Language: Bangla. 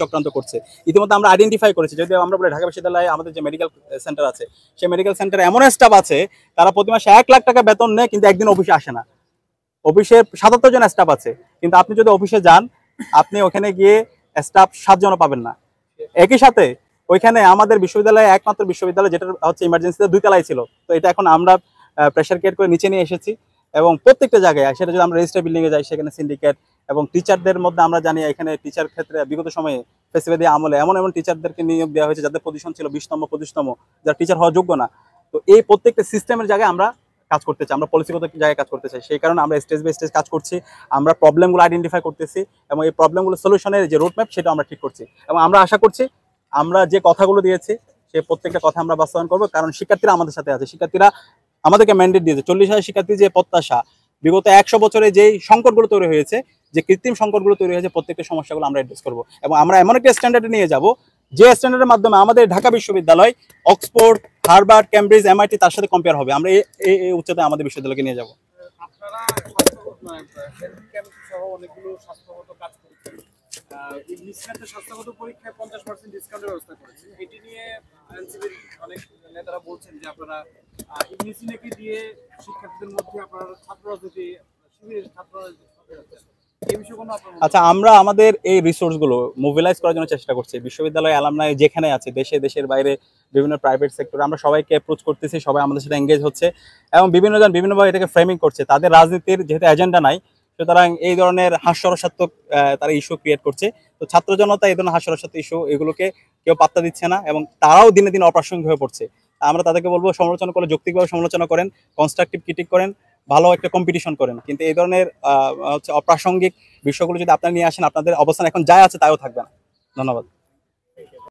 চক্রান্ত করছে। ইতিমধ্যে আমরা আইডেন্টিফাই করেছি, যদিও আমরা বলি ঢাকা বিশ্ববিদ্যালয়ে আমাদের যে মেডিকেল সেন্টার আছে, সেই মেডিকেল সেন্টারে এমন স্টাফ আছে তারা প্রতি মাসে 1 লাখ টাকা বেতন নেয়, কিন্তু একদিন অফিসে আসে না। অফিসে 77 জন স্টাফ আছে, কিন্তু আপনি যদি অফিসে যান, আপনি ওখানে গিয়ে স্টাফ 7 জনও পাবেন না। একই সাথে ওইখানে আমাদের বিশ্ববিদ্যালয়ে একমাত্র বিশ্ববিদ্যালয় যেটা হচ্ছে ইমার্জেন্সিতে 2 তলায় ছিল, তো এটা এখন আমরা প্রেশার ক্রিয়েট করে নিচে নিয়ে এসেছি। এবং প্রত্যেকটা জায়গায় সেটা যদি আমরা রেজিস্টার বিল্ডিংয়ে যাই, সেখানে সিন্ডিকেট এবং টিচারদের মধ্যে আমরা জানি এখানে টিচার ক্ষেত্রে বিগত সময়ে ফেসিবাদী আমলে এমন এমন টিচারদেরকে নিয়োগ দেওয়া হয়েছে যাদের পজিশন ছিল 20তম 25তম, যারা টিচার হওয়ার যোগ্য না। তো এই প্রত্যেকটা সিস্টেমের জায়গায় আমরা কাজ করতে চাই, আমরা পলিসিগত জায়গায় কাজ করতে চাই। সেই কারণে আমরা স্টেজ বাই স্টেজ কাজ করছি, আমরা প্রবলেমগুলো আইডেন্টিফাই করতেছি এবং এই প্রবলেমগুলো সলিউশনের যে রোডম্যাপ সেটা আমরা ঠিক করছি। এবং আমরা আশা করছি আমরা যে কথাগুলো দিয়েছি সেই প্রত্যেকটা কথা আমরা বাস্তবায়ন করবো, কারণ শিক্ষার্থীরা আমাদের সাথে আছে। শিক্ষার্থীরা আমাদেরকে ম্যান্ডেট দিয়েছে। 40,000 শিক্ষার্থী যে প্রত্যাশা, বিগত 100 বছরে যেই সংকটগুলো তৈরি হয়েছে, যে কৃত্রিম সংকটগুলো তৈরি হয়েছে, প্রত্যেকটা সমস্যাগুলো আমরা অ্যাড্রেস করবো এবং আমরা এমন একটা স্ট্যান্ডার্ডে নিয়ে যাব যে স্ট্যান্ডার্ডের মাধ্যমে আমাদের ঢাকা বিশ্ববিদ্যালয় অক্সফোর্ড, হার্ভার্ড, ক্যামব্রিজ, এমআইটি তার সাথে কম্পেয়ার হবে। আমরা এই উচ্চতায় আমাদের বিশ্ববিদ্যালয়কে নিয়ে যাব। আপনারা হেলথ ক্যাম্প সহ অনেকগুলো স্বাস্থ্যগত কাজ করেছেন। স্বাস্থ্যগত পরীক্ষায় 50% ডিসকাউন্টের ব্যবস্থা করেছে। এটি নিয়ে এনসিপির অনেক নেতারা বলছেন যে আপনারা ইংলিশকে দিয়ে শিক্ষার্থীদের মধ্যে আপনারা ছাত্র রাজনীতি শিবিরের ছাত্র আচ্ছা, আমরা আমাদের এই রিসোর্সগুলো মোবিলাইজ করার জন্য চেষ্টা করছি। বিশ্ববিদ্যালয় অ্যালামনাই যেখানে আছে, দেশের বাইরে বিভিন্ন প্রাইভেট সেক্টরে, আমরা সবাইকে অ্যাপ্রোচ করতেছি, সবাই আমাদের সাথে এঙ্গেজ হচ্ছে এবং বিভিন্ন জন বিভিন্নভাবে এটাকে ফ্রেমিং করছে। তাদের রাজনীতির যেহেতু এজেন্ডা নাই, সুতরাং এই ধরনের হাস্যরসাত্মক তারা ইস্যু ক্রিয়েট করছে। তো ছাত্র জনতা এই ধরনের হাস্যরসাত্মক ইস্যু এগুলোকে কেউ পাত্তা দিচ্ছে না এবং তারাও দিনে দিনে অপ্রাসঙ্গিক হয়ে পড়ছে। আমরা তাদেরকে বলবো সমালোচনা করে যৌক্তিকভাবে সমালোচনা করেন, কনস্ট্রাকটিভ ক্রিটিক করেন, ভালো একটা কম্পিটিশন করেন, কিন্তু এই ধরনের হচ্ছে অপ্রাসঙ্গিক বিষয়গুলো যদি আপনারা নিয়ে আসেন, আপনাদের অবস্থান এখন যা আছে তাইও থাকবে না। ধন্যবাদ।